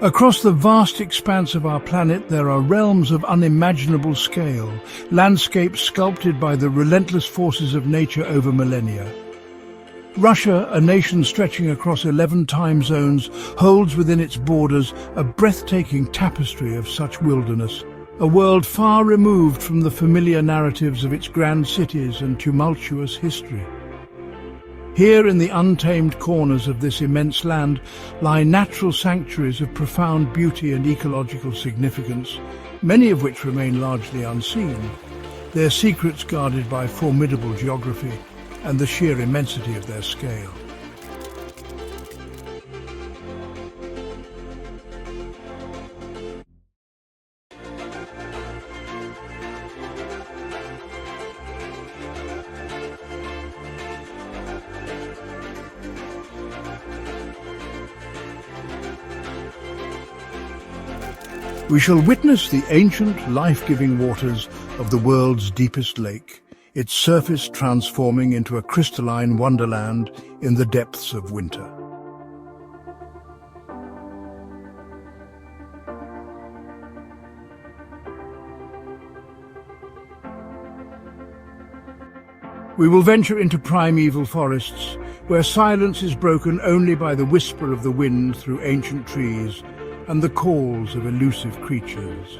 Across the vast expanse of our planet there are realms of unimaginable scale, landscapes sculpted by the relentless forces of nature over millennia. Russia, a nation stretching across 11 time zones, holds within its borders a breathtaking tapestry of such wilderness, a world far removed from the familiar narratives of its grand cities and tumultuous history. Here in the untamed corners of this immense land lie natural sanctuaries of profound beauty and ecological significance, many of which remain largely unseen, their secrets guarded by formidable geography and the sheer immensity of their scale. We shall witness the ancient, life-giving waters of the world's deepest lake, its surface transforming into a crystalline wonderland in the depths of winter. We will venture into primeval forests, where silence is broken only by the whisper of the wind through ancient trees and the calls of elusive creatures.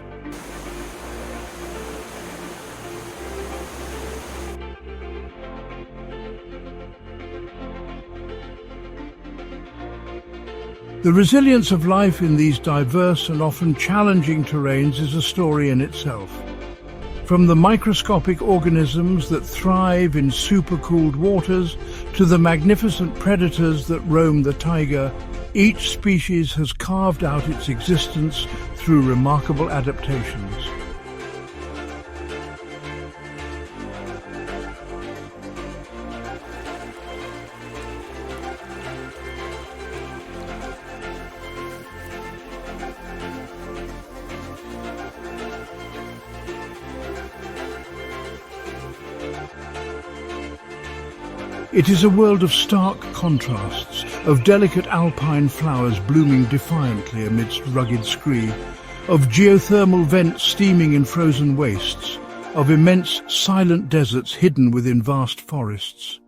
The resilience of life in these diverse and often challenging terrains is a story in itself. From the microscopic organisms that thrive in supercooled waters to the magnificent predators that roam the taiga, each species has carved out its existence through remarkable adaptations. It is a world of stark contrasts, of delicate alpine flowers blooming defiantly amidst rugged scree, of geothermal vents steaming in frozen wastes, of immense silent deserts hidden within vast forests.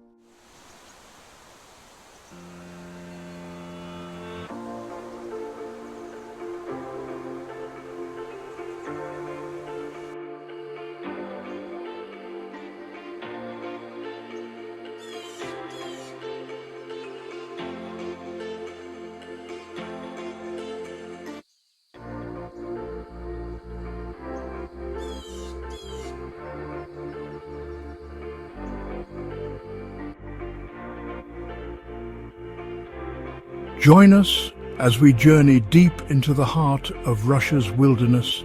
Join us as we journey deep into the heart of Russia's wilderness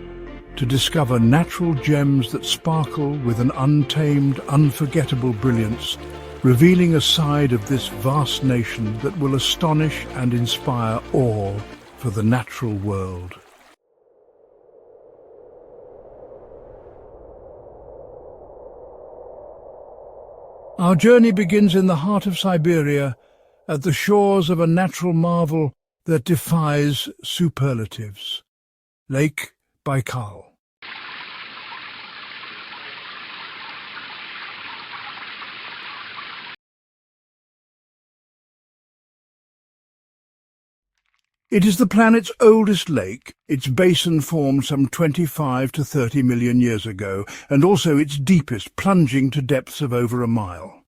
to discover natural gems that sparkle with an untamed, unforgettable brilliance, revealing a side of this vast nation that will astonish and inspire awe for the natural world. Our journey begins in the heart of Siberia, at the shores of a natural marvel that defies superlatives, Lake Baikal. It is the planet's oldest lake, its basin formed some 25 to 30 million years ago, and also its deepest, plunging to depths of over a mile.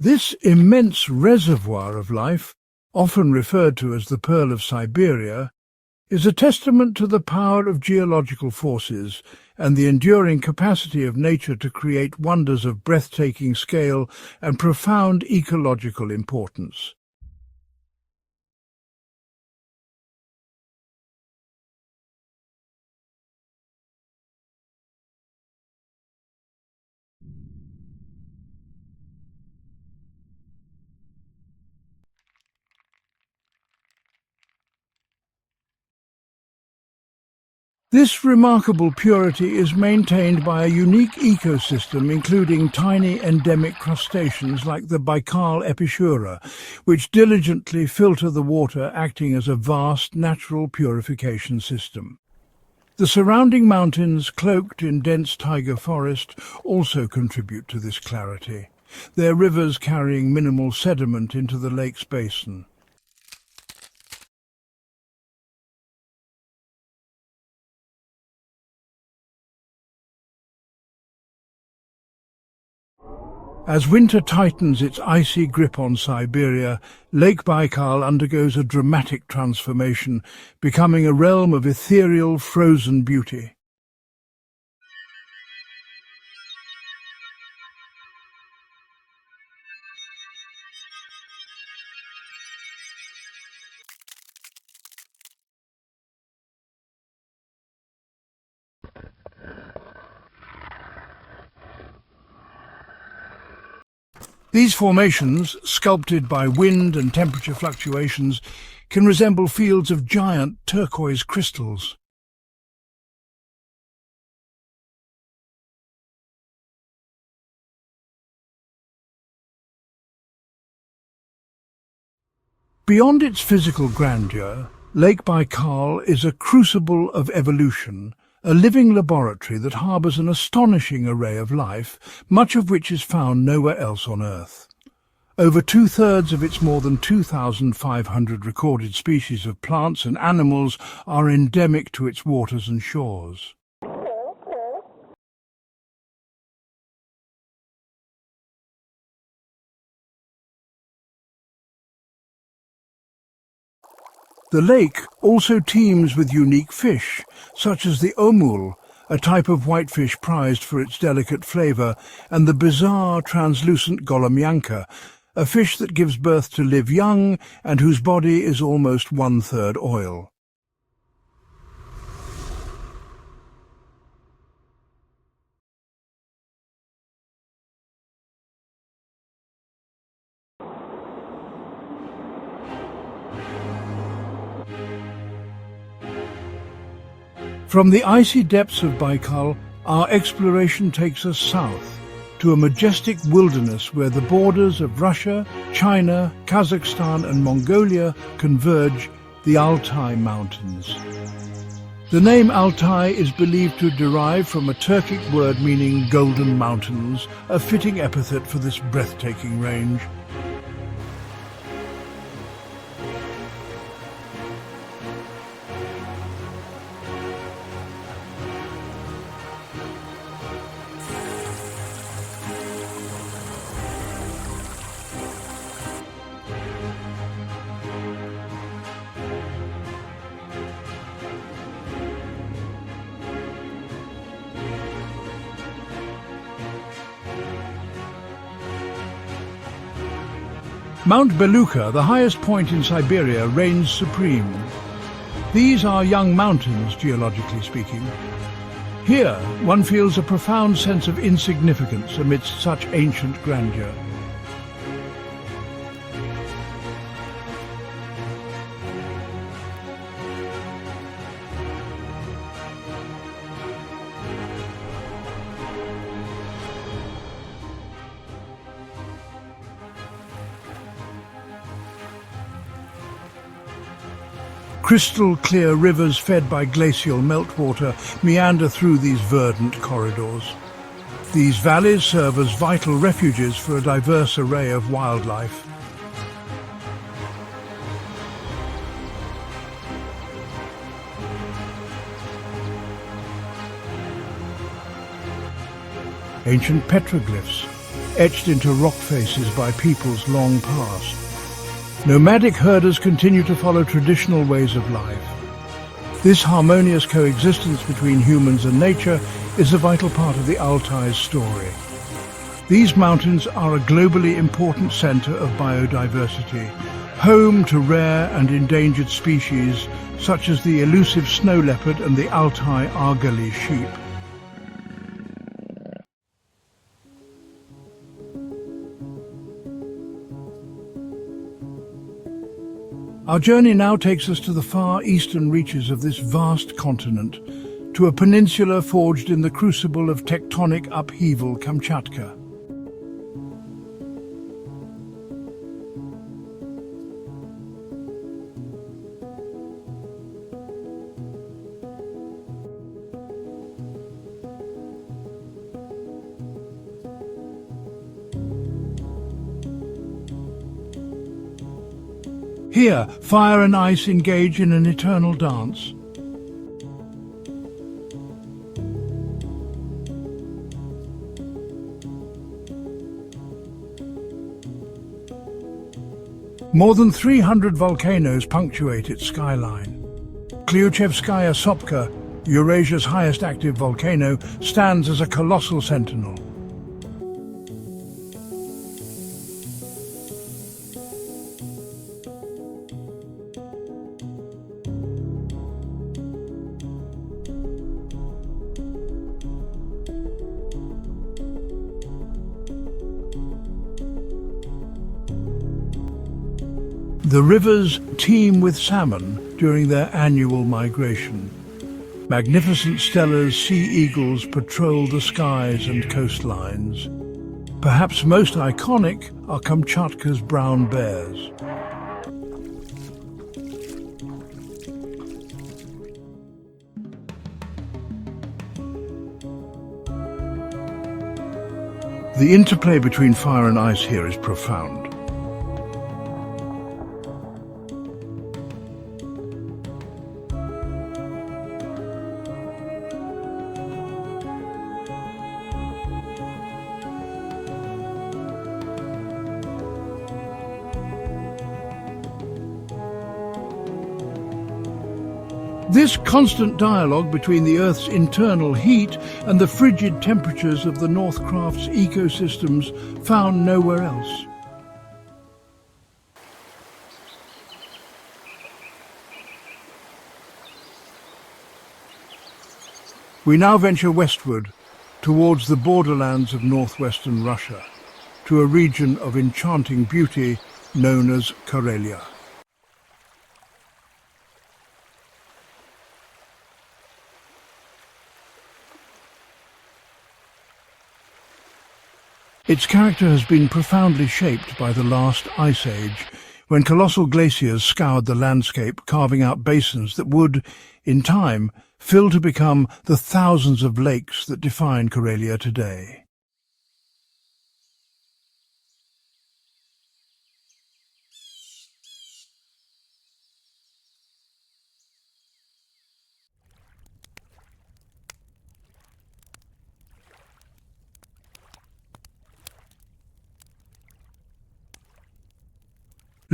This immense reservoir of life, often referred to as the Pearl of Siberia, is a testament to the power of geological forces and the enduring capacity of nature to create wonders of breathtaking scale and profound ecological importance. This remarkable purity is maintained by a unique ecosystem including tiny endemic crustaceans like the Baikal epicura, which diligently filter the water, acting as a vast natural purification system. The surrounding mountains, cloaked in dense taiga forest, also contribute to this clarity, their rivers carrying minimal sediment into the lake's basin. As winter tightens its icy grip on Siberia, Lake Baikal undergoes a dramatic transformation, becoming a realm of ethereal, frozen beauty. These formations, sculpted by wind and temperature fluctuations, can resemble fields of giant turquoise crystals. Beyond its physical grandeur, Lake Baikal is a crucible of evolution, a living laboratory that harbours an astonishing array of life, much of which is found nowhere else on Earth. Over two-thirds of its more than 2,500 recorded species of plants and animals are endemic to its waters and shores. The lake also teems with unique fish, such as the omul, a type of whitefish prized for its delicate flavour, and the bizarre translucent golomyanka, a fish that gives birth to live young and whose body is almost one-third oil. From the icy depths of Baikal, our exploration takes us south, to a majestic wilderness where the borders of Russia, China, Kazakhstan and Mongolia converge, the Altai Mountains. The name Altai is believed to derive from a Turkic word meaning golden mountains, a fitting epithet for this breathtaking range. Mount Beluka, the highest point in Siberia, reigns supreme. These are young mountains, geologically speaking. Here, one feels a profound sense of insignificance amidst such ancient grandeur. Crystal-clear rivers fed by glacial meltwater meander through these verdant corridors. These valleys serve as vital refuges for a diverse array of wildlife. Ancient petroglyphs, etched into rock faces by peoples long past. Nomadic herders continue to follow traditional ways of life. This harmonious coexistence between humans and nature is a vital part of the Altai's story. These mountains are a globally important centre of biodiversity, home to rare and endangered species such as the elusive snow leopard and the Altai argali sheep. Our journey now takes us to the far eastern reaches of this vast continent, to a peninsula forged in the crucible of tectonic upheaval, Kamchatka. Here, fire and ice engage in an eternal dance. More than 300 volcanoes punctuate its skyline. Klyuchevskaya Sopka, Eurasia's highest active volcano, stands as a colossal sentinel. The rivers teem with salmon during their annual migration. Magnificent Stellar's sea eagles patrol the skies and coastlines. Perhaps most iconic are Kamchatka's brown bears. The interplay between fire and ice here is profound. This constant dialogue between the Earth's internal heat and the frigid temperatures of the Northcraft's ecosystems found nowhere else. We now venture westward, towards the borderlands of northwestern Russia, to a region of enchanting beauty known as Karelia. Its character has been profoundly shaped by the last ice age, when colossal glaciers scoured the landscape, carving out basins that would, in time, fill to become the thousands of lakes that define Karelia today.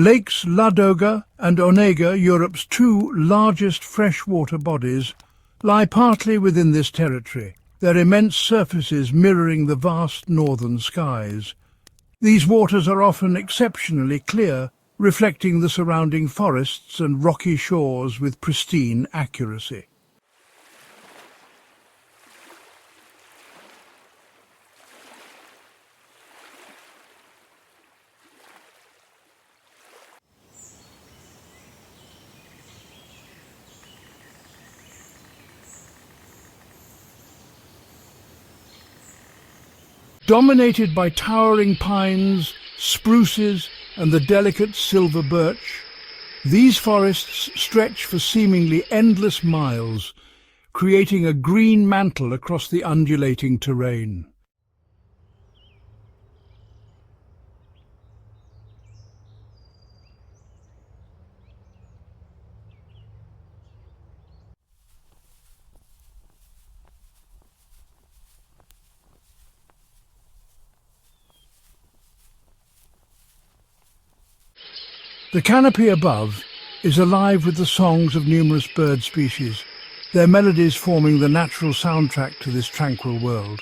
Lakes Ladoga and Onega, Europe's two largest freshwater bodies, lie partly within this territory, their immense surfaces mirroring the vast northern skies. These waters are often exceptionally clear, reflecting the surrounding forests and rocky shores with pristine accuracy. Dominated by towering pines, spruces, and the delicate silver birch, these forests stretch for seemingly endless miles, creating a green mantle across the undulating terrain. The canopy above is alive with the songs of numerous bird species, their melodies forming the natural soundtrack to this tranquil world.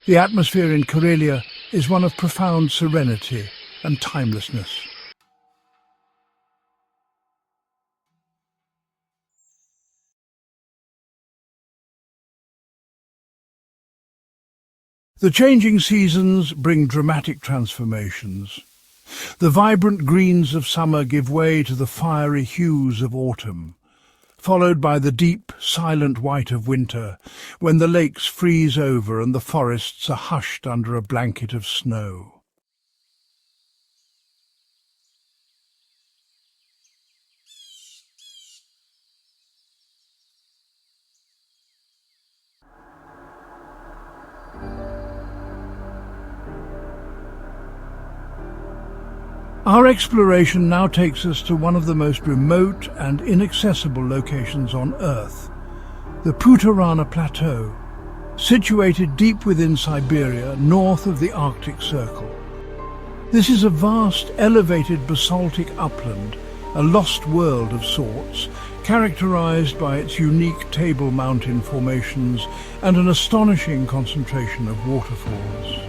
The atmosphere in Karelia is one of profound serenity and timelessness. The changing seasons bring dramatic transformations. The vibrant greens of summer give way to the fiery hues of autumn. followed by the deep, silent white of winter, when the lakes freeze over and the forests are hushed under a blanket of snow. Our exploration now takes us to one of the most remote and inaccessible locations on Earth, the Putorana Plateau, situated deep within Siberia, north of the Arctic Circle. This is a vast, elevated basaltic upland, a lost world of sorts, characterized by its unique table mountain formations and an astonishing concentration of waterfalls.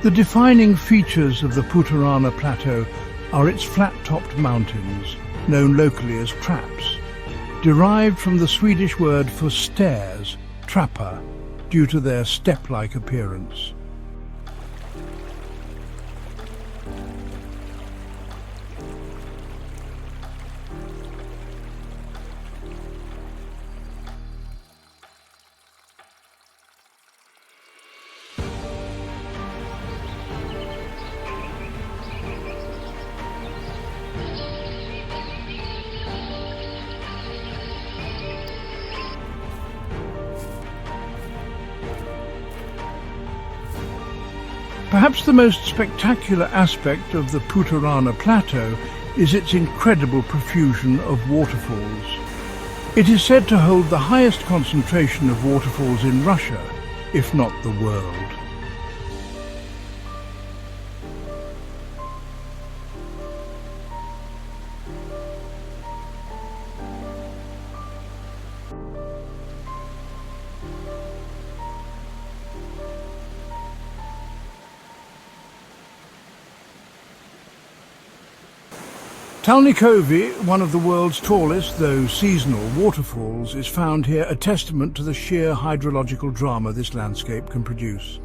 The defining features of the Putorana Plateau are its flat-topped mountains, known locally as traps, derived from the Swedish word for stairs, trappa, due to their step-like appearance. Perhaps the most spectacular aspect of the Putorana Plateau is its incredible profusion of waterfalls. It is said to hold the highest concentration of waterfalls in Russia, if not the world. Talnikovi, one of the world's tallest, though seasonal, waterfalls, is found here, a testament to the sheer hydrological drama this landscape can produce.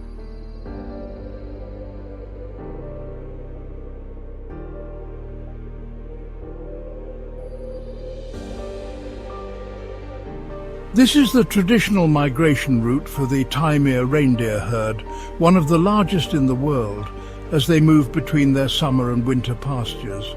This is the traditional migration route for the Taimyr reindeer herd, one of the largest in the world, as they move between their summer and winter pastures.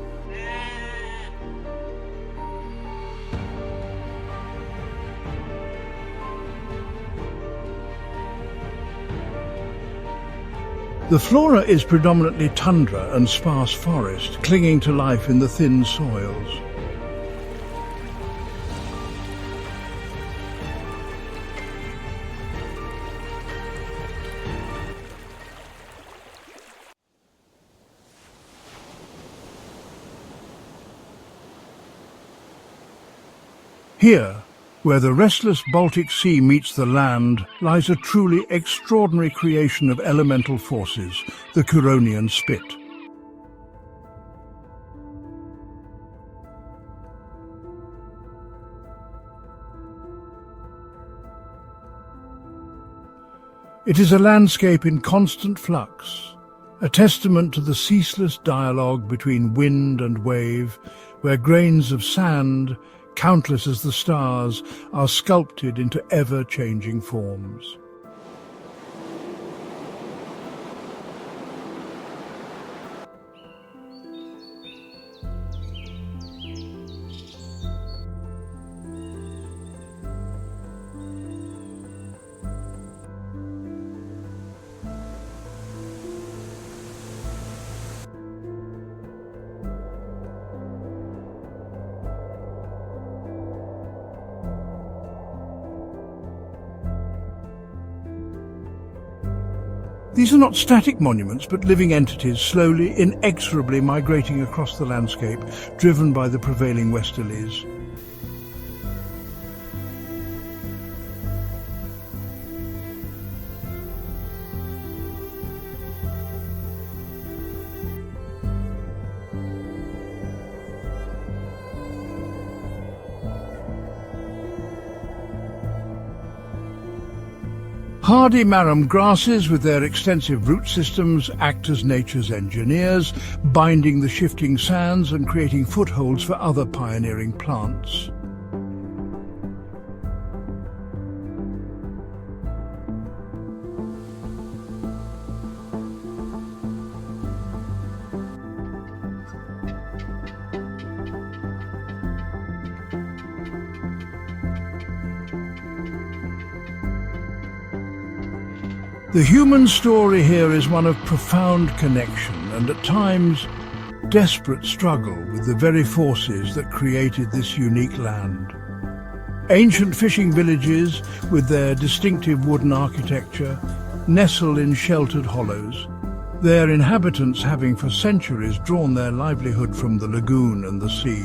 The flora is predominantly tundra and sparse forest, clinging to life in the thin soils. Here, where the restless Baltic Sea meets the land, lies a truly extraordinary creation of elemental forces, the Curonian Spit. It is a landscape in constant flux, a testament to the ceaseless dialogue between wind and wave, where grains of sand, countless as the stars, are sculpted into ever-changing forms. These are not static monuments, but living entities slowly, inexorably migrating across the landscape, driven by the prevailing westerlies. Hardy marram grasses with their extensive root systems act as nature's engineers, binding the shifting sands and creating footholds for other pioneering plants. The human story here is one of profound connection and at times desperate struggle with the very forces that created this unique land. Ancient fishing villages with their distinctive wooden architecture nestle in sheltered hollows, their inhabitants having for centuries drawn their livelihood from the lagoon and the sea.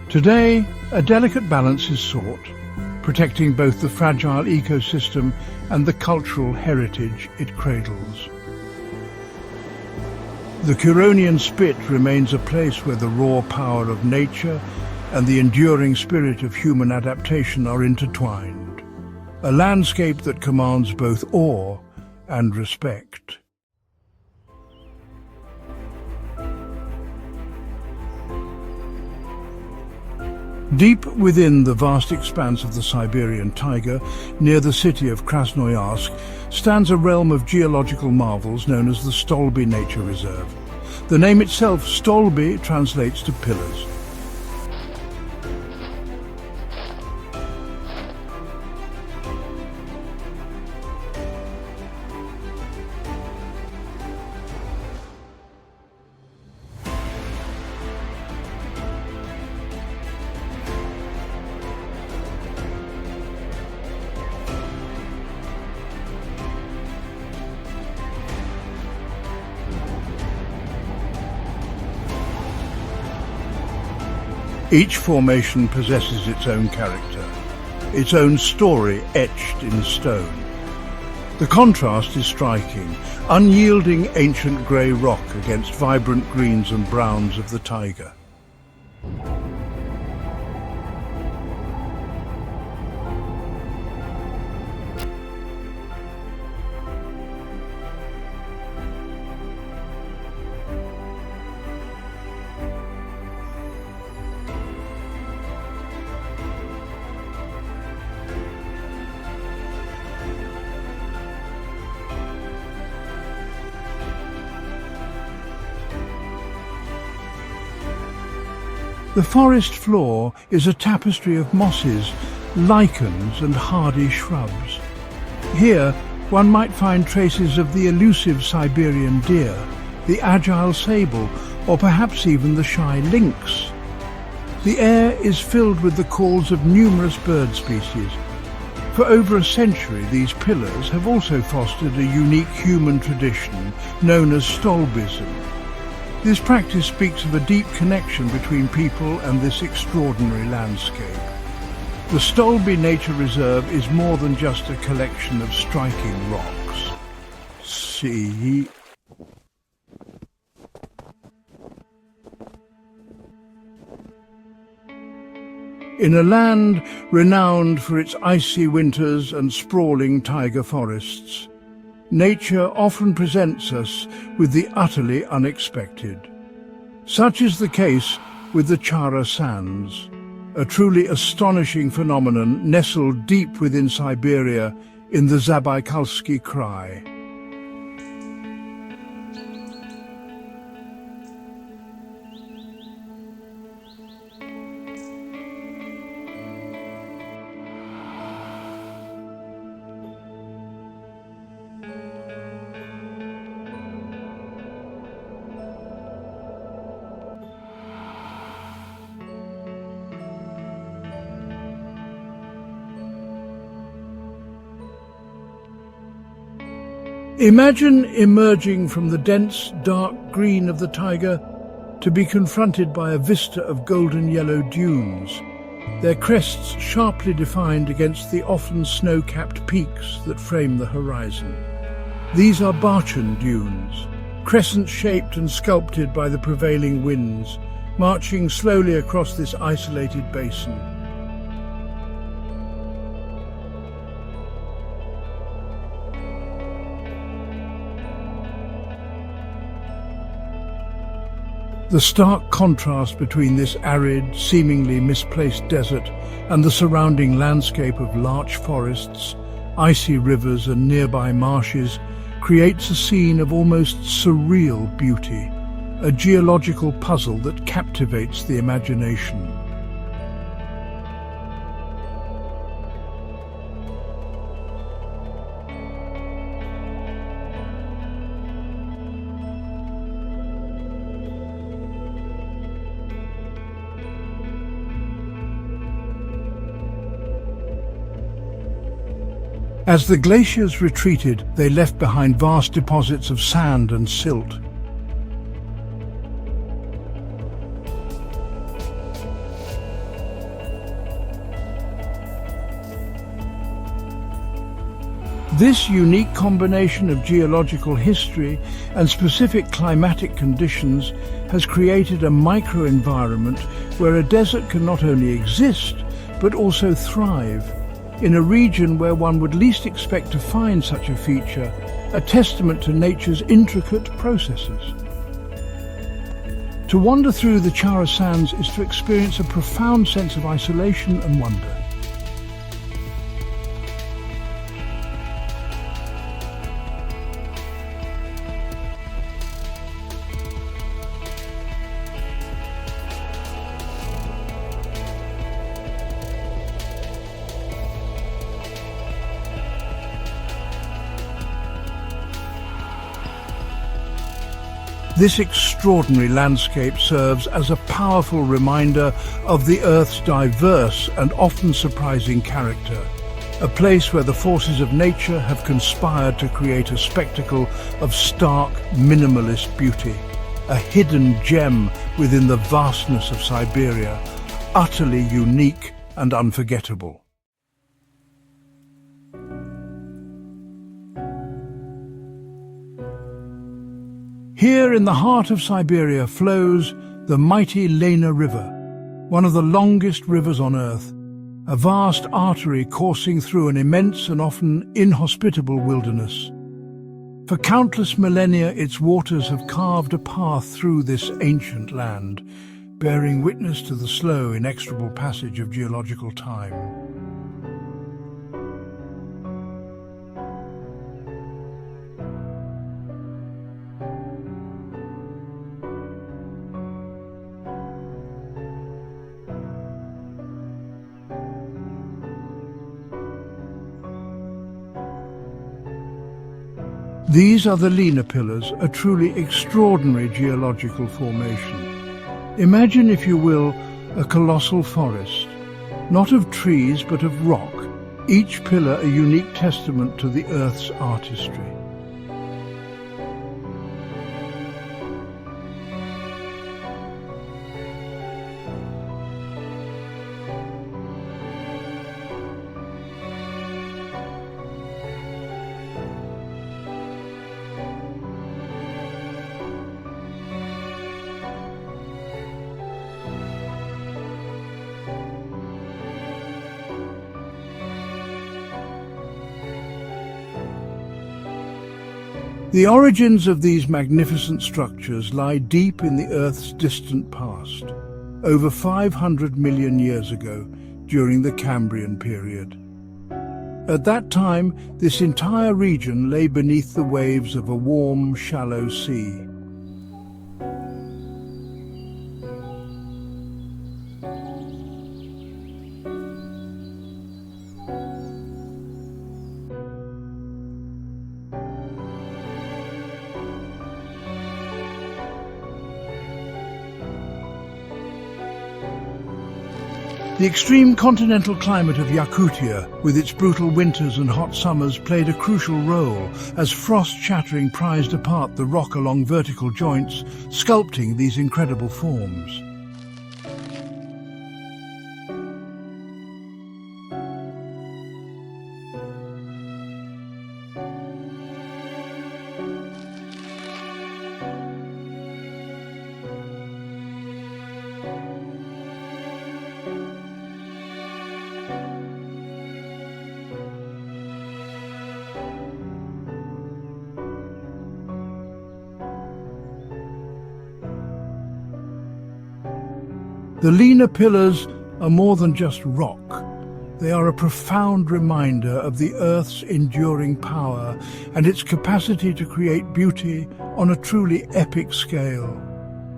Today, a delicate balance is sought, protecting both the fragile ecosystem and the cultural heritage it cradles. The Curonian Spit remains a place where the raw power of nature and the enduring spirit of human adaptation are intertwined, a landscape that commands both awe and respect. Deep within the vast expanse of the Siberian taiga, near the city of Krasnoyarsk, stands a realm of geological marvels known as the Stolby Nature Reserve. The name itself, Stolby, translates to pillars. Each formation possesses its own character, its own story etched in stone. The contrast is striking, unyielding ancient grey rock against vibrant greens and browns of the taiga. The forest floor is a tapestry of mosses, lichens and hardy shrubs. Here one might find traces of the elusive Siberian deer, the agile sable, or perhaps even the shy lynx. The air is filled with the calls of numerous bird species. For over a century, these pillars have also fostered a unique human tradition known as Stolbism. This practice speaks of a deep connection between people and this extraordinary landscape. The Stolby Nature Reserve is more than just a collection of striking rocks. See? In a land renowned for its icy winters and sprawling taiga forests, nature often presents us with the utterly unexpected. Such is the case with the Chara Sands, a truly astonishing phenomenon nestled deep within Siberia in the Zabaikalsky Krai. Imagine emerging from the dense, dark green of the taiga to be confronted by a vista of golden yellow dunes, their crests sharply defined against the often snow-capped peaks that frame the horizon. These are Barchan dunes, crescent-shaped and sculpted by the prevailing winds, marching slowly across this isolated basin. The stark contrast between this arid, seemingly misplaced desert and the surrounding landscape of larch forests, icy rivers and nearby marshes creates a scene of almost surreal beauty, a geological puzzle that captivates the imagination. As the glaciers retreated, they left behind vast deposits of sand and silt. This unique combination of geological history and specific climatic conditions has created a microenvironment where a desert can not only exist, but also thrive, in a region where one would least expect to find such a feature, a testament to nature's intricate processes. To wander through the Chara Sands is to experience a profound sense of isolation and wonder. This extraordinary landscape serves as a powerful reminder of the Earth's diverse and often surprising character, a place where the forces of nature have conspired to create a spectacle of stark, minimalist beauty, a hidden gem within the vastness of Siberia, utterly unique and unforgettable. Here in the heart of Siberia flows the mighty Lena River, one of the longest rivers on Earth, a vast artery coursing through an immense and often inhospitable wilderness. For countless millennia, its waters have carved a path through this ancient land, bearing witness to the slow, inexorable passage of geological time. These are the Lena Pillars, a truly extraordinary geological formation. Imagine, if you will, a colossal forest, not of trees but of rock, each pillar a unique testament to the Earth's artistry. The origins of these magnificent structures lie deep in the Earth's distant past, over 500 million years ago, during the Cambrian period. At that time, this entire region lay beneath the waves of a warm, shallow sea. The extreme continental climate of Yakutia, with its brutal winters and hot summers, played a crucial role as frost shattering prized apart the rock along vertical joints, sculpting these incredible forms. The Lena pillars are more than just rock. They are a profound reminder of the Earth's enduring power and its capacity to create beauty on a truly epic scale.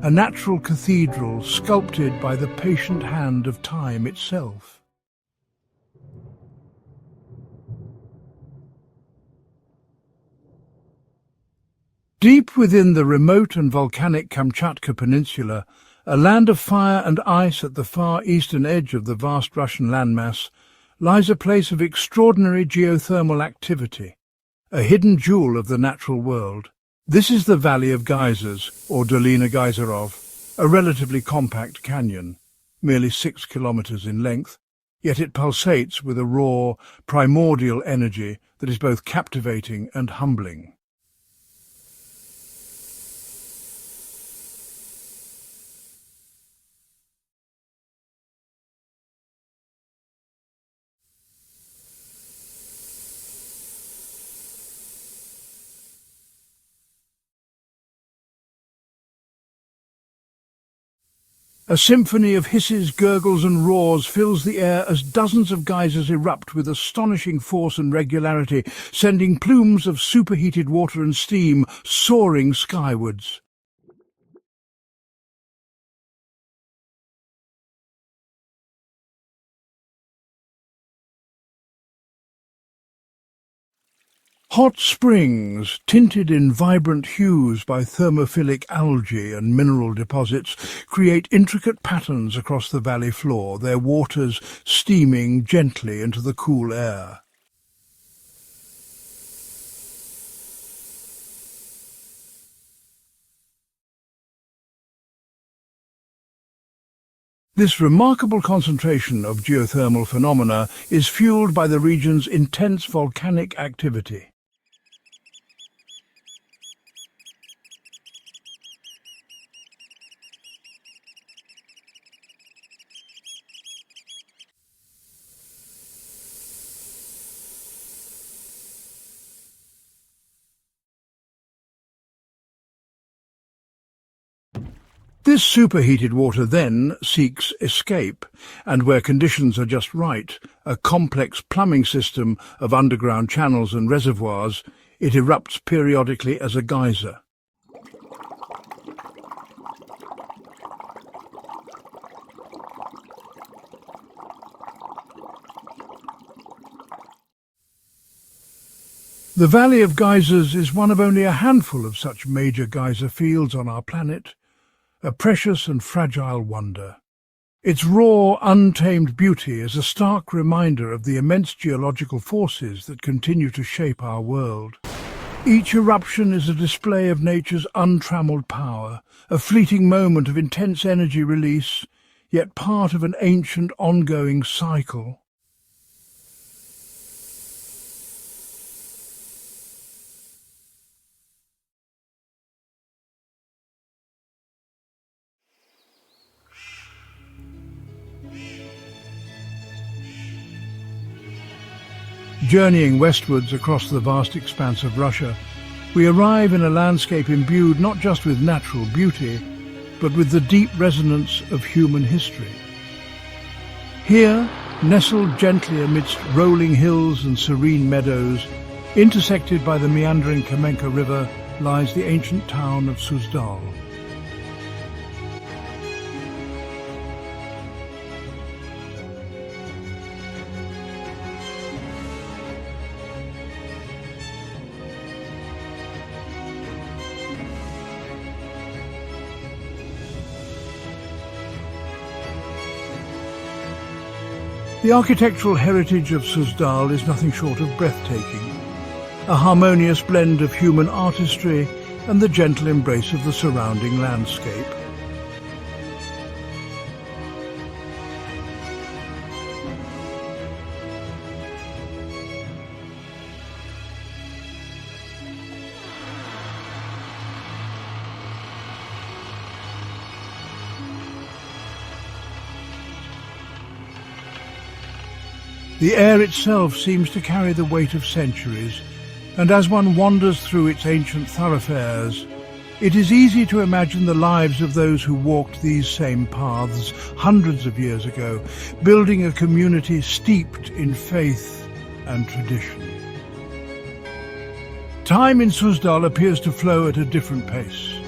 A natural cathedral sculpted by the patient hand of time itself. Deep within the remote and volcanic Kamchatka Peninsula, a land of fire and ice at the far eastern edge of the vast Russian landmass, lies a place of extraordinary geothermal activity, a hidden jewel of the natural world. This is the Valley of Geysers, or Dolina Geizerov, a relatively compact canyon, merely 6 kilometers in length, yet it pulsates with a raw, primordial energy that is both captivating and humbling. A symphony of hisses, gurgles and roars fills the air as dozens of geysers erupt with astonishing force and regularity, sending plumes of superheated water and steam soaring skywards. Hot springs, tinted in vibrant hues by thermophilic algae and mineral deposits, create intricate patterns across the valley floor, their waters steaming gently into the cool air. This remarkable concentration of geothermal phenomena is fueled by the region's intense volcanic activity. This superheated water then seeks escape, and where conditions are just right, a complex plumbing system of underground channels and reservoirs, it erupts periodically as a geyser. The Valley of Geysers is one of only a handful of such major geyser fields on our planet, a precious and fragile wonder. Its raw, untamed beauty is a stark reminder of the immense geological forces that continue to shape our world. Each eruption is a display of nature's untrammeled power, a fleeting moment of intense energy release, yet part of an ancient, ongoing cycle. Journeying westwards across the vast expanse of Russia, we arrive in a landscape imbued not just with natural beauty, but with the deep resonance of human history. Here, nestled gently amidst rolling hills and serene meadows, intersected by the meandering Kamenka River, lies the ancient town of Suzdal. The architectural heritage of Suzdal is nothing short of breathtaking, a harmonious blend of human artistry and the gentle embrace of the surrounding landscape. The air itself seems to carry the weight of centuries, and as one wanders through its ancient thoroughfares, It is easy to imagine the lives of those who walked these same paths hundreds of years ago, building a community steeped in faith and tradition. Time in Suzdal appears to flow at a different pace.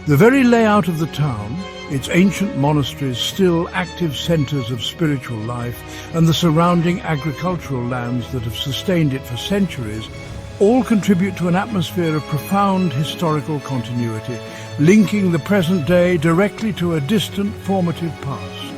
The very layout of the town, its ancient monasteries still active centres of spiritual life, and the surrounding agricultural lands that have sustained it for centuries, all contribute to an atmosphere of profound historical continuity, linking the present day directly to a distant formative past.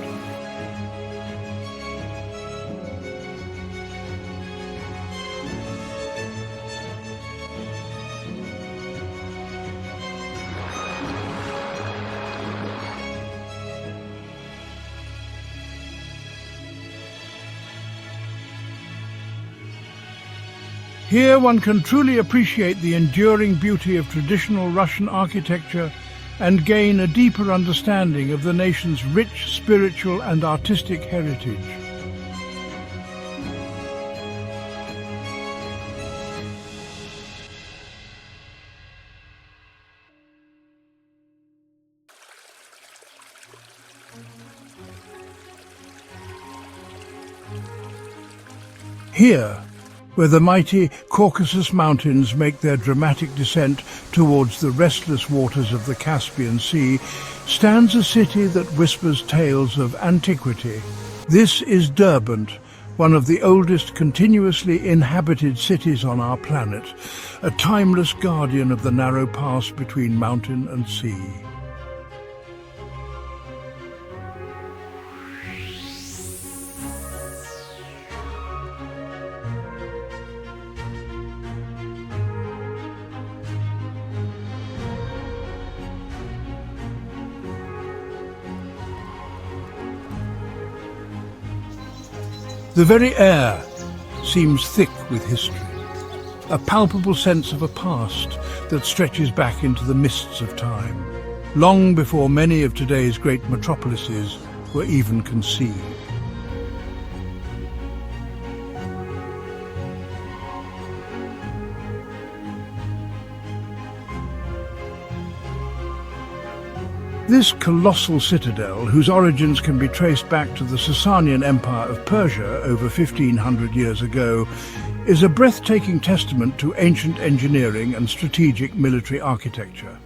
Here one can truly appreciate the enduring beauty of traditional Russian architecture and gain a deeper understanding of the nation's rich spiritual and artistic heritage. Here, where the mighty Caucasus Mountains make their dramatic descent towards the restless waters of the Caspian Sea, stands a city that whispers tales of antiquity. This is Derbent, one of the oldest continuously inhabited cities on our planet, a timeless guardian of the narrow pass between mountain and sea. The very air seems thick with history, a palpable sense of a past that stretches back into the mists of time, long before many of today's great metropolises were even conceived. This colossal citadel, whose origins can be traced back to the Sasanian Empire of Persia over 1500 years ago, is a breathtaking testament to ancient engineering and strategic military architecture.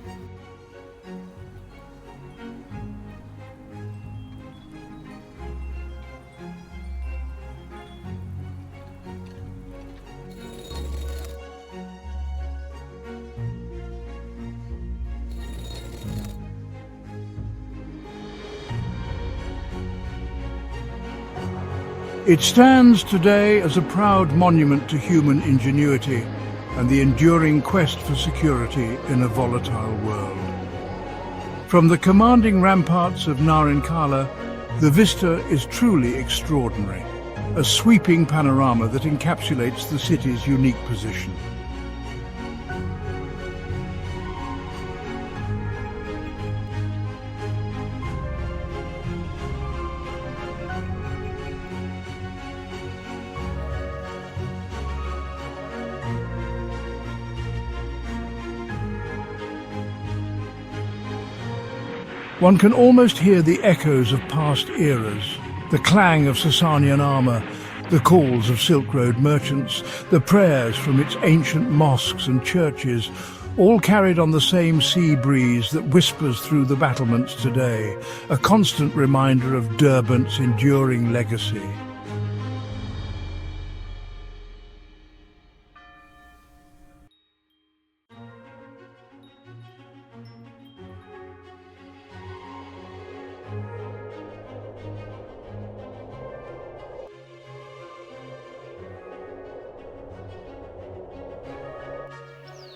It stands today as a proud monument to human ingenuity and the enduring quest for security in a volatile world. From the commanding ramparts of Narinkala, the vista is truly extraordinary, a sweeping panorama that encapsulates the city's unique position. One can almost hear the echoes of past eras, the clang of Sasanian armour, the calls of Silk Road merchants, the prayers from its ancient mosques and churches, all carried on the same sea breeze that whispers through the battlements today, a constant reminder of Derbent's enduring legacy.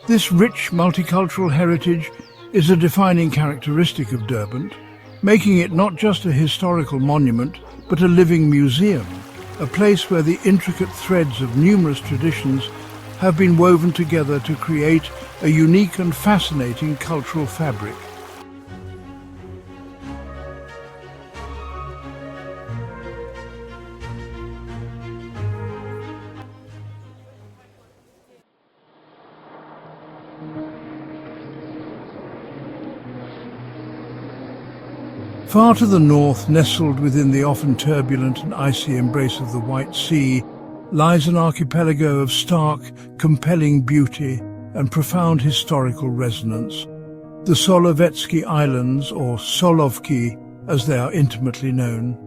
This rich multicultural heritage is a defining characteristic of Derbent, making it not just a historical monument, but a living museum, a place where the intricate threads of numerous traditions have been woven together to create a unique and fascinating cultural fabric. Far to the north, nestled within the often turbulent and icy embrace of the White Sea, lies an archipelago of stark, compelling beauty and profound historical resonance. The Solovetsky Islands, or Solovki as they are intimately known.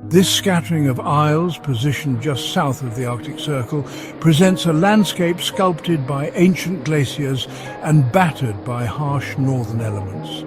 This scattering of isles, positioned just south of the Arctic Circle, presents a landscape sculpted by ancient glaciers and battered by harsh northern elements.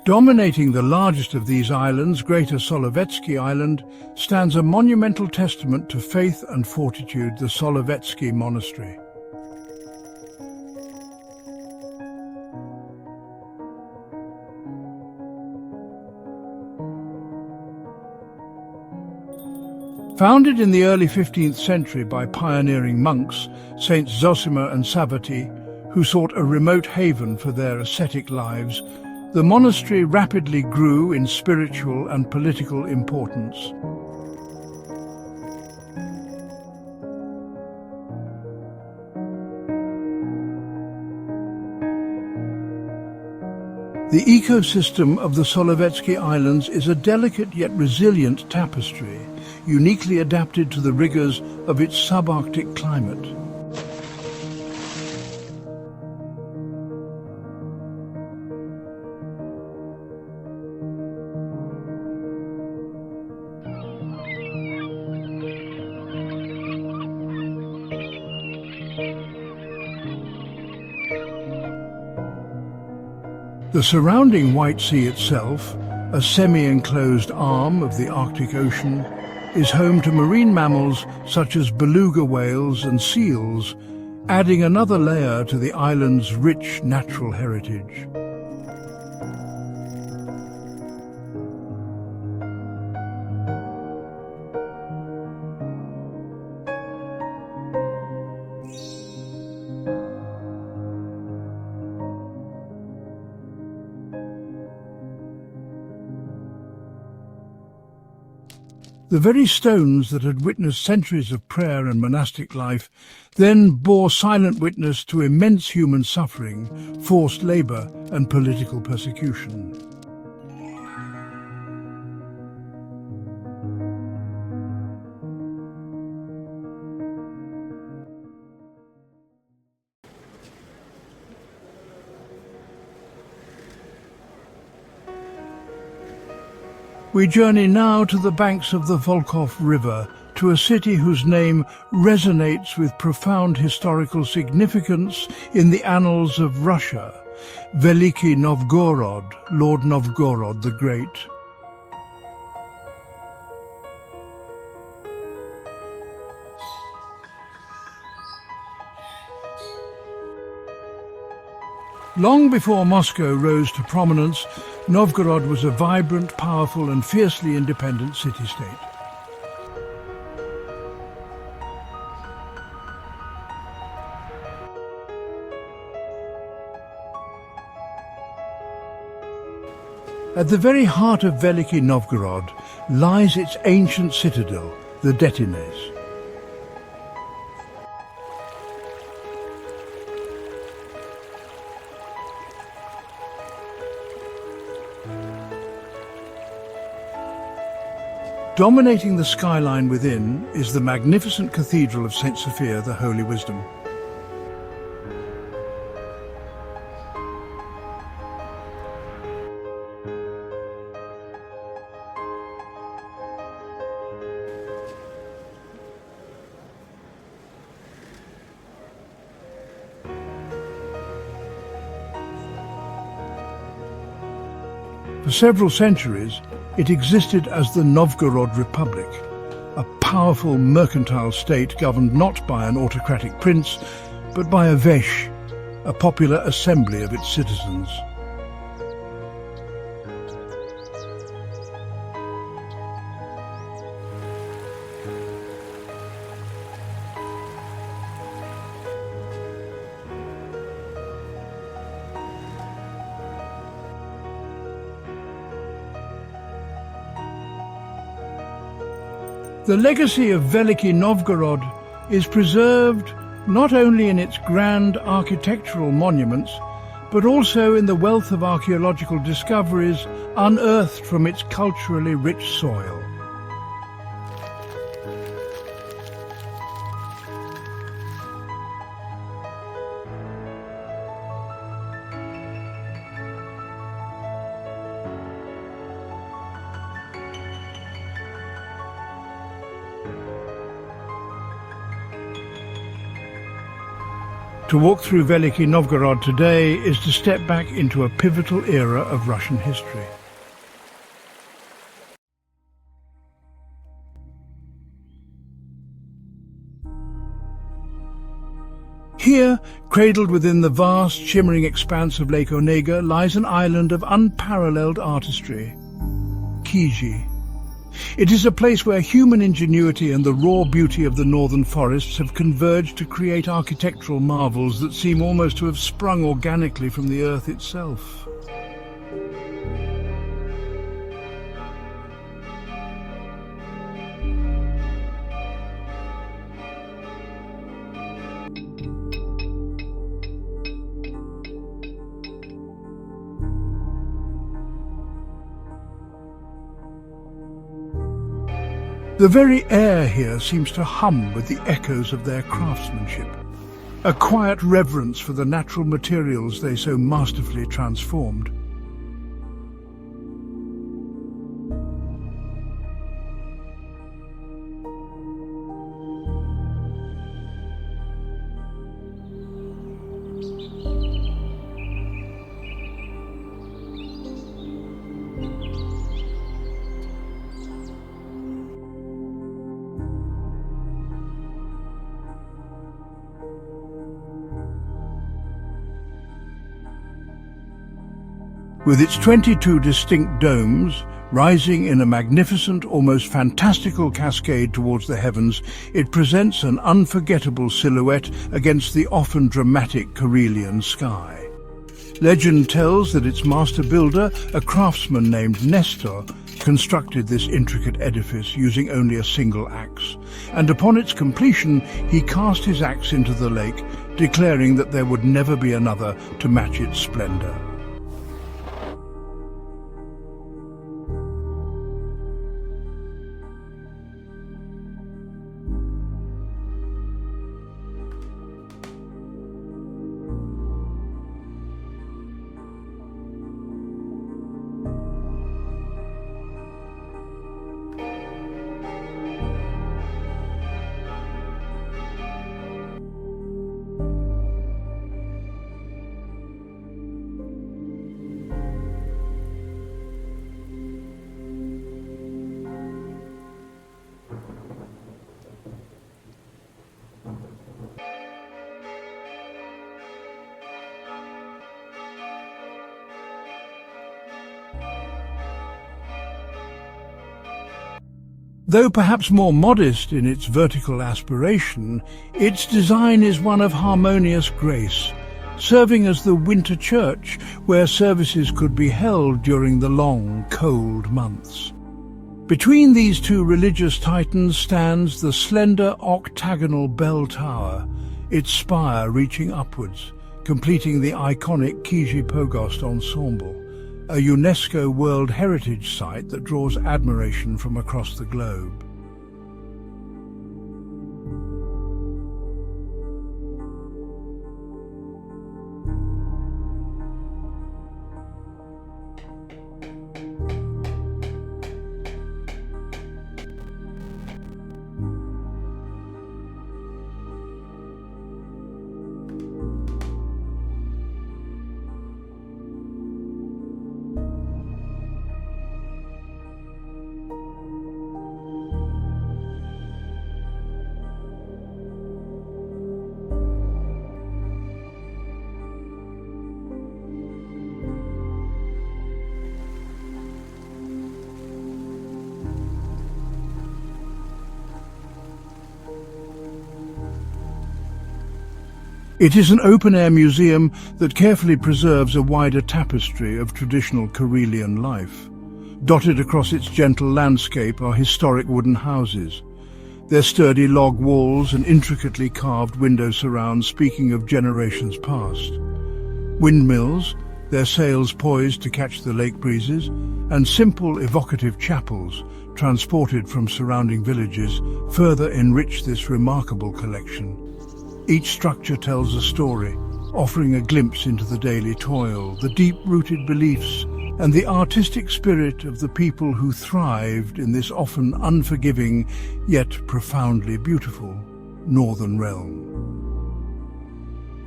Dominating the largest of these islands, Greater Solovetsky Island, stands a monumental testament to faith and fortitude, the Solovetsky Monastery. Founded in the early 15th century by pioneering monks, Saints Zosima and Sabati, who sought a remote haven for their ascetic lives, the monastery rapidly grew in spiritual and political importance. The ecosystem of the Solovetsky Islands is a delicate yet resilient tapestry, uniquely adapted to the rigors of its subarctic climate. The surrounding White Sea itself, a semi-enclosed arm of the Arctic Ocean, is home to marine mammals such as beluga whales and seals, adding another layer to the island's rich natural heritage. The very stones that had witnessed centuries of prayer and monastic life then bore silent witness to immense human suffering, forced labour and political persecution. We journey now to the banks of the Volkhov River, to a city whose name resonates with profound historical significance in the annals of Russia, Veliky Novgorod, Lord Novgorod the Great. Long before Moscow rose to prominence, Novgorod was a vibrant, powerful and fiercely independent city-state. At the very heart of Veliky Novgorod lies its ancient citadel, the Detines. Dominating the skyline within is the magnificent cathedral of St. Sophia, the Holy Wisdom. For For several centuries, it existed as the Novgorod Republic, a powerful mercantile state governed not by an autocratic prince, but by a vesh, a popular assembly of its citizens. The legacy of Veliky Novgorod is preserved not only in its grand architectural monuments, but also in the wealth of archaeological discoveries unearthed from its culturally rich soil. To walk through Veliky Novgorod today is to step back into a pivotal era of Russian history. Here, cradled within the vast, shimmering expanse of Lake Onega, lies an island of unparalleled artistry, Kizhi. It is a place where human ingenuity and the raw beauty of the northern forests have converged to create architectural marvels that seem almost to have sprung organically from the earth itself. The very air here seems to hum with the echoes of their craftsmanship, a quiet reverence for the natural materials they so masterfully transformed. With its 22 distinct domes, rising in a magnificent, almost fantastical cascade towards the heavens, it presents an unforgettable silhouette against the often dramatic Karelian sky. Legend tells that its master builder, a craftsman named Nestor, constructed this intricate edifice using only a single axe, and upon its completion he cast his axe into the lake, declaring that there would never be another to match its splendor. Though perhaps more modest in its vertical aspiration, its design is one of harmonious grace, serving as the winter church where services could be held during the long, cold months. Between these two religious titans stands the slender octagonal bell tower, its spire reaching upwards, completing the iconic Kizhi Pogost ensemble, a UNESCO World Heritage Site that draws admiration from across the globe. It is an open-air museum that carefully preserves a wider tapestry of traditional Karelian life. Dotted across its gentle landscape are historic wooden houses, their sturdy log walls and intricately carved window surrounds speaking of generations past. Windmills, their sails poised to catch the lake breezes, and simple evocative chapels, transported from surrounding villages, further enrich this remarkable collection. Each structure tells a story, offering a glimpse into the daily toil, the deep-rooted beliefs, and the artistic spirit of the people who thrived in this often unforgiving, yet profoundly beautiful, northern realm,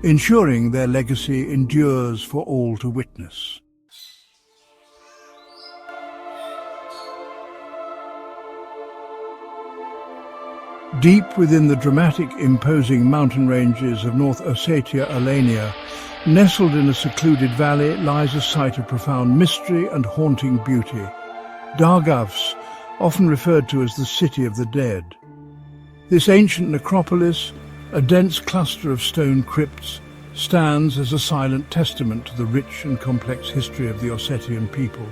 ensuring their legacy endures for all to witness. Deep within the dramatic, imposing mountain ranges of North Ossetia-Alania, nestled in a secluded valley, lies a site of profound mystery and haunting beauty. Dargavs, often referred to as the City of the Dead. This ancient necropolis, a dense cluster of stone crypts, stands as a silent testament to the rich and complex history of the Ossetian people.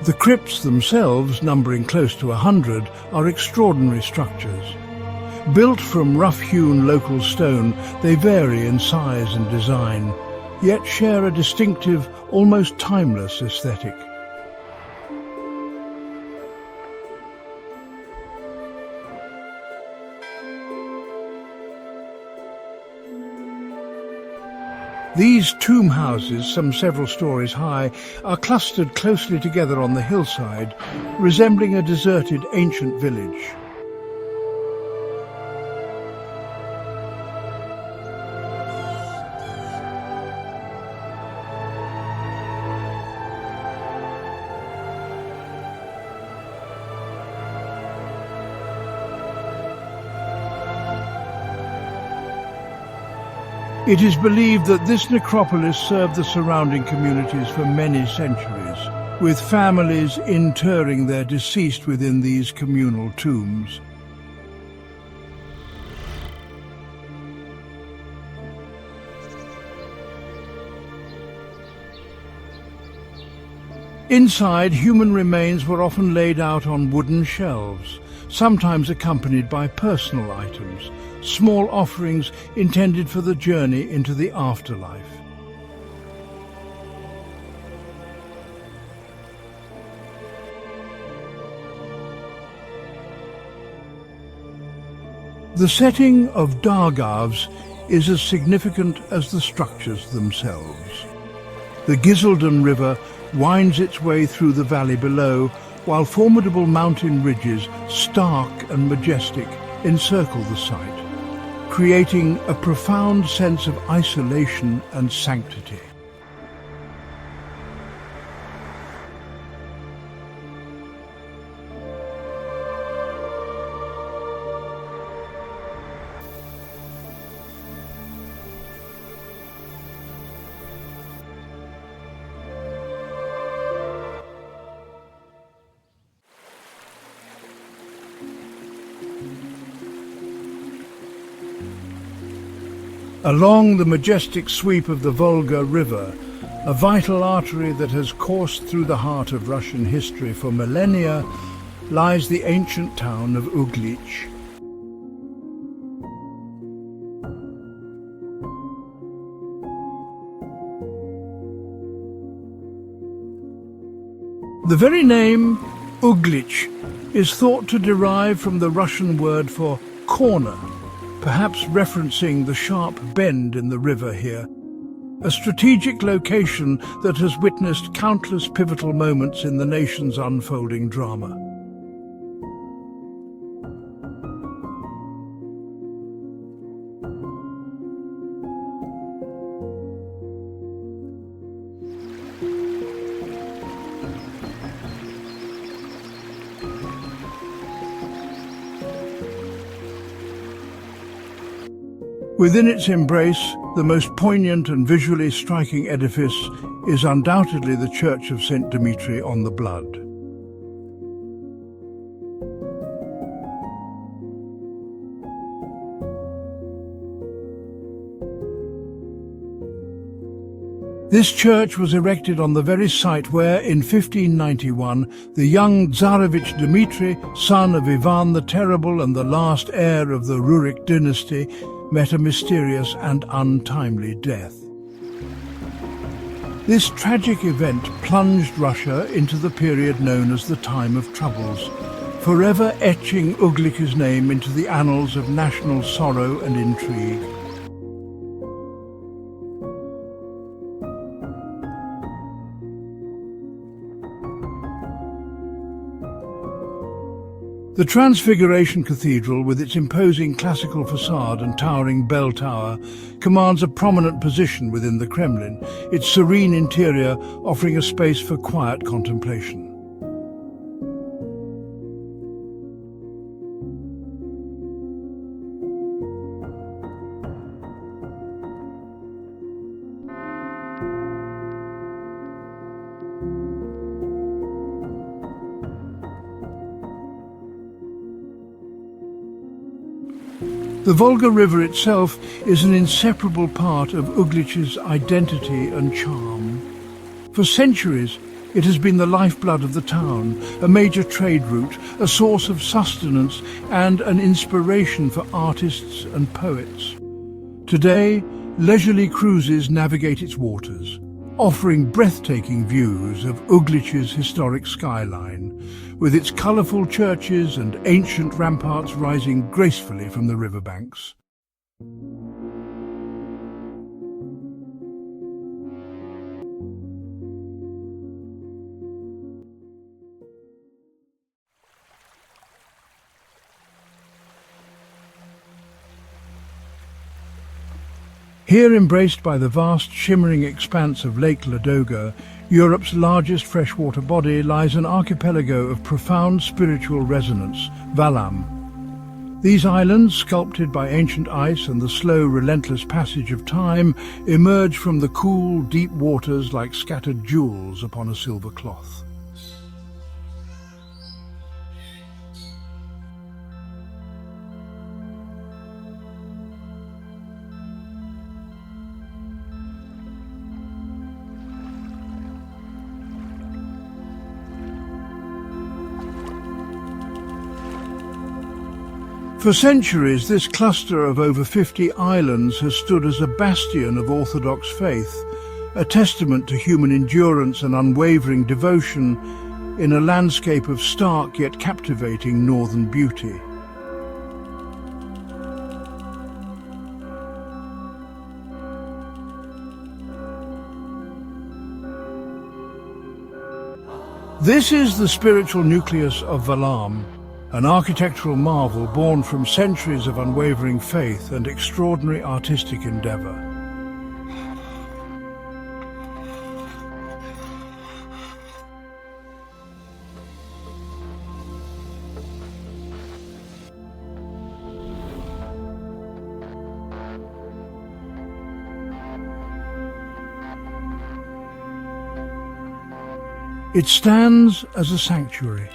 The crypts themselves, numbering close to 100, are extraordinary structures. Built from rough-hewn local stone, they vary in size and design, yet share a distinctive, almost timeless aesthetic. These tomb houses, some several stories high, are clustered closely together on the hillside, resembling a deserted ancient village. It is believed that this necropolis served the surrounding communities for many centuries, with families interring their deceased within these communal tombs. Inside, human remains were often laid out on wooden shelves, sometimes accompanied by personal items, small offerings intended for the journey into the afterlife. The setting of Dargavs is as significant as the structures themselves. The Gizildan River winds its way through the valley below, while formidable mountain ridges, stark and majestic, encircle the site, creating a profound sense of isolation and sanctity. Along the majestic sweep of the Volga River, a vital artery that has coursed through the heart of Russian history for millennia, lies the ancient town of Uglich. The very name Uglich is thought to derive from the Russian word for corner, perhaps referencing the sharp bend in the river here, a strategic location that has witnessed countless pivotal moments in the nation's unfolding drama. Within its embrace, the most poignant and visually striking edifice is undoubtedly the Church of St. Dimitri on the Blood. This church was erected on the very site where, in 1591, the young Tsarevich Dmitry, son of Ivan the Terrible and the last heir of the Rurik dynasty, met a mysterious and untimely death. This tragic event plunged Russia into the period known as the Time of Troubles, forever etching Uglich's name into the annals of national sorrow and intrigue. The Transfiguration Cathedral, with its imposing classical facade and towering bell tower, commands a prominent position within the Kremlin, its serene interior offering a space for quiet contemplation. The Volga River itself is an inseparable part of Uglich's identity and charm. For centuries, it has been the lifeblood of the town, a major trade route, a source of sustenance and an inspiration for artists and poets. Today, leisurely cruises navigate its waters, offering breathtaking views of Uglich's historic skyline, with its colourful churches and ancient ramparts rising gracefully from the riverbanks. Here, embraced by the vast shimmering expanse of Lake Ladoga, Europe's largest freshwater body, lies an archipelago of profound spiritual resonance, Valaam. These islands, sculpted by ancient ice and the slow, relentless passage of time, emerge from the cool, deep waters like scattered jewels upon a silver cloth. For centuries, this cluster of over 50 islands has stood as a bastion of Orthodox faith, a testament to human endurance and unwavering devotion in a landscape of stark yet captivating northern beauty. This is the spiritual nucleus of Valaam, an architectural marvel born from centuries of unwavering faith and extraordinary artistic endeavour. It stands as a sanctuary,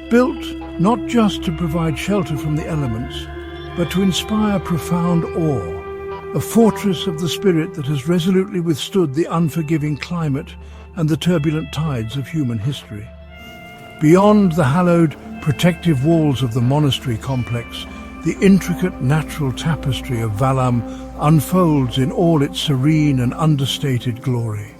built not just to provide shelter from the elements, but to inspire profound awe, a fortress of the spirit that has resolutely withstood the unforgiving climate and the turbulent tides of human history. Beyond the hallowed, protective walls of the monastery complex, the intricate natural tapestry of Valaam unfolds in all its serene and understated glory.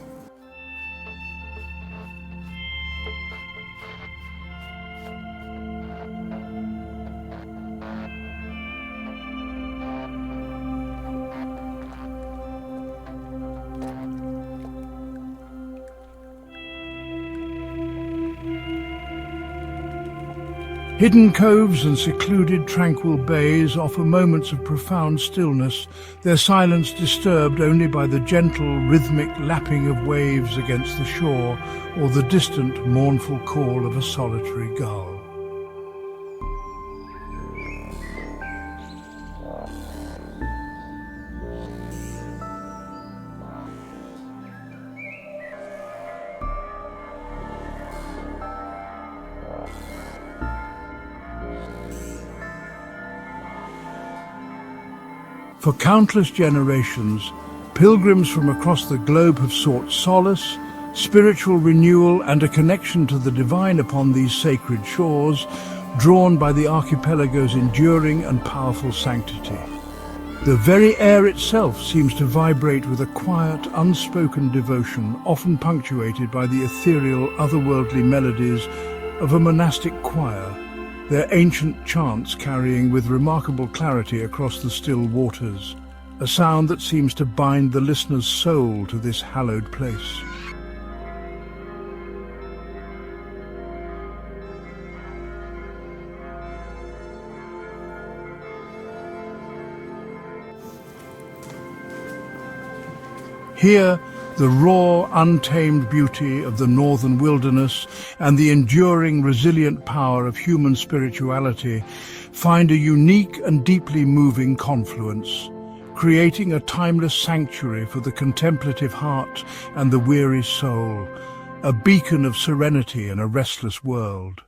Hidden coves and secluded, tranquil bays offer moments of profound stillness, their silence disturbed only by the gentle, rhythmic lapping of waves against the shore or the distant, mournful call of a solitary gull. For countless generations, pilgrims from across the globe have sought solace, spiritual renewal and a connection to the divine upon these sacred shores, drawn by the archipelago's enduring and powerful sanctity. The very air itself seems to vibrate with a quiet, unspoken devotion, often punctuated by the ethereal, otherworldly melodies of a monastic choir, their ancient chants carrying with remarkable clarity across the still waters, a sound that seems to bind the listener's soul to this hallowed place. Here, the raw, untamed beauty of the northern wilderness and the enduring, resilient power of human spirituality find a unique and deeply moving confluence, creating a timeless sanctuary for the contemplative heart and the weary soul, a beacon of serenity in a restless world.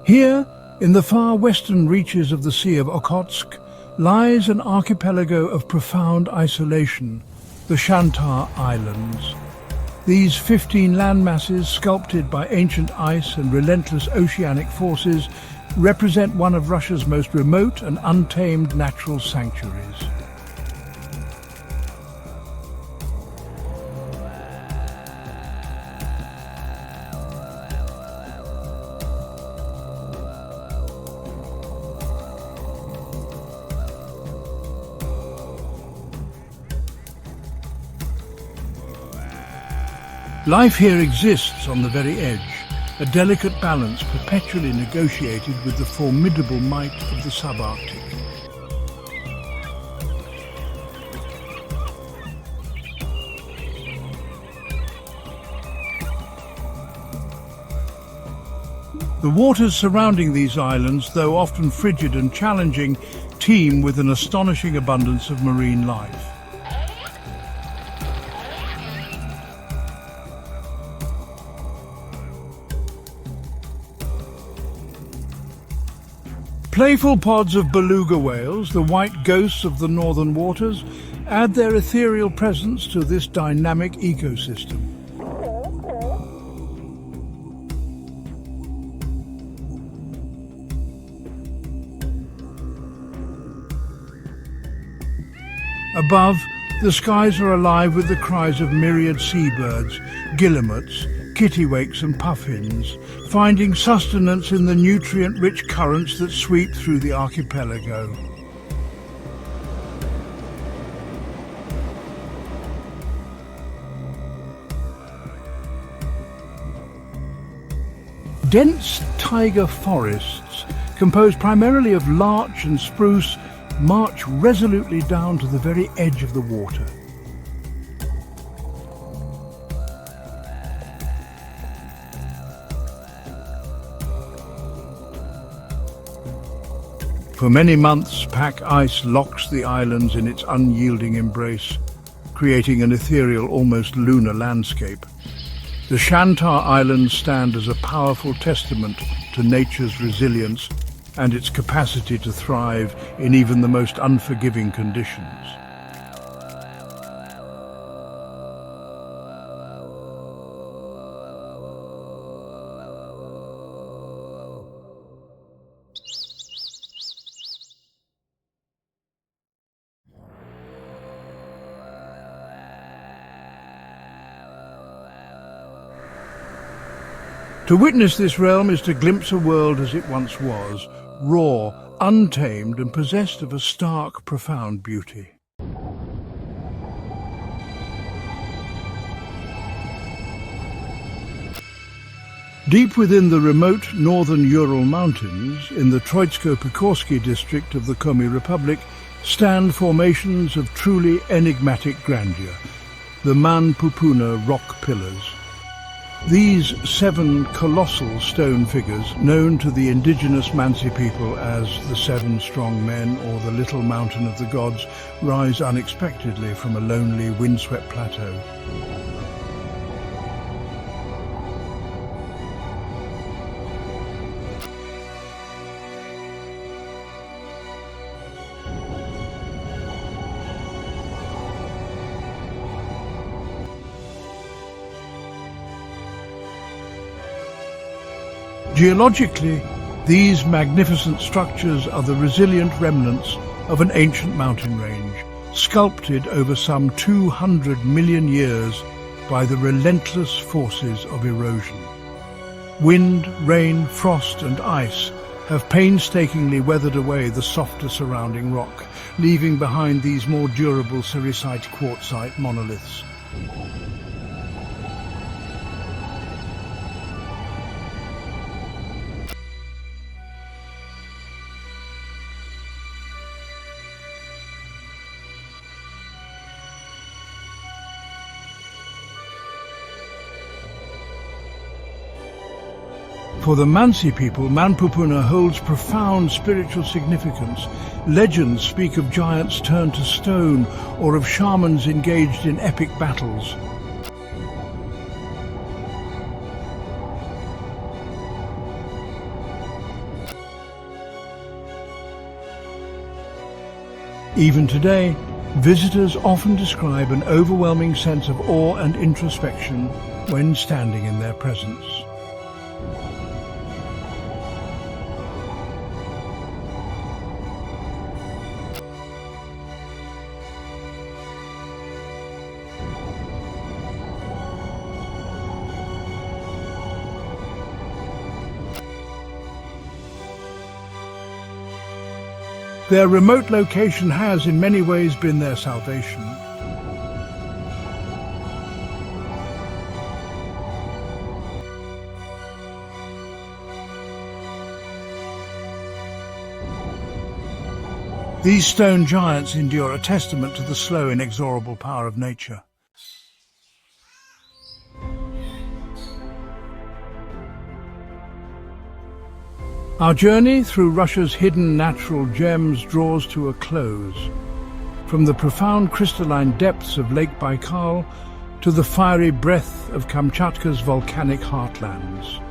Here, in the far western reaches of the Sea of Okhotsk, lies an archipelago of profound isolation, the Shantar Islands. These 15 landmasses, sculpted by ancient ice and relentless oceanic forces, represent one of Russia's most remote and untamed natural sanctuaries. Life here exists on the very edge, a delicate balance perpetually negotiated with the formidable might of the subarctic. The waters surrounding these islands, though often frigid and challenging, teem with an astonishing abundance of marine life. Playful pods of beluga whales, the white ghosts of the northern waters, add their ethereal presence to this dynamic ecosystem. Above, the skies are alive with the cries of myriad seabirds, guillemots, kittiwakes and puffins, finding sustenance in the nutrient-rich currents that sweep through the archipelago. Dense taiga forests, composed primarily of larch and spruce, march resolutely down to the very edge of the water. For many months, pack ice locks the islands in its unyielding embrace, creating an ethereal, almost lunar landscape. The Shantar Islands stand as a powerful testament to nature's resilience and its capacity to thrive in even the most unforgiving conditions. To witness this realm is to glimpse a world as it once was, raw, untamed and possessed of a stark, profound beauty. Deep within the remote northern Ural Mountains, in the Troitsko-Pechorsky district of the Komi Republic, stand formations of truly enigmatic grandeur, the Manpupuner rock pillars. These 7 colossal stone figures, known to the indigenous Mansi people as the 7 Strong Men or the Little Mountain of the Gods, rise unexpectedly from a lonely, windswept plateau. Geologically, these magnificent structures are the resilient remnants of an ancient mountain range, sculpted over some 200 million years by the relentless forces of erosion. Wind, rain, frost and ice have painstakingly weathered away the softer surrounding rock, leaving behind these more durable sericite-quartzite monoliths. For the Mansi people, Manpupuner holds profound spiritual significance. Legends speak of giants turned to stone or of shamans engaged in epic battles. Even today, visitors often describe an overwhelming sense of awe and introspection when standing in their presence. Their remote location has in many ways been their salvation. These stone giants endure, a testament to the slow, inexorable power of nature. Our journey through Russia's hidden natural gems draws to a close. From the profound crystalline depths of Lake Baikal to the fiery breath of Kamchatka's volcanic heartlands.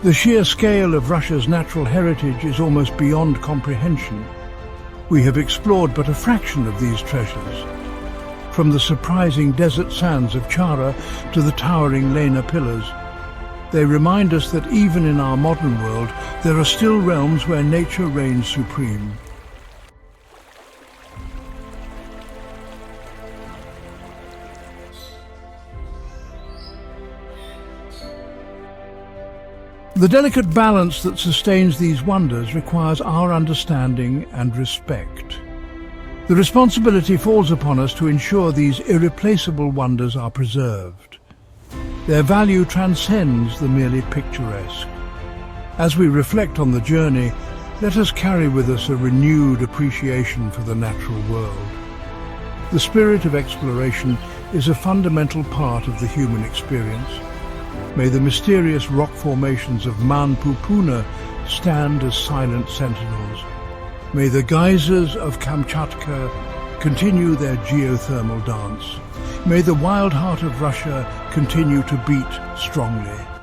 The sheer scale of Russia's natural heritage is almost beyond comprehension. We have explored but a fraction of these treasures. From the surprising desert sands of Chara to the towering Lena pillars, they remind us that even in our modern world, there are still realms where nature reigns supreme. The delicate balance that sustains these wonders requires our understanding and respect. The responsibility falls upon us to ensure these irreplaceable wonders are preserved. Their value transcends the merely picturesque. As we reflect on the journey, let us carry with us a renewed appreciation for the natural world. The spirit of exploration is a fundamental part of the human experience. May the mysterious rock formations of Manpupuner stand as silent sentinels. May the geysers of Kamchatka continue their geothermal dance. May the wild heart of Russia continue to beat strongly.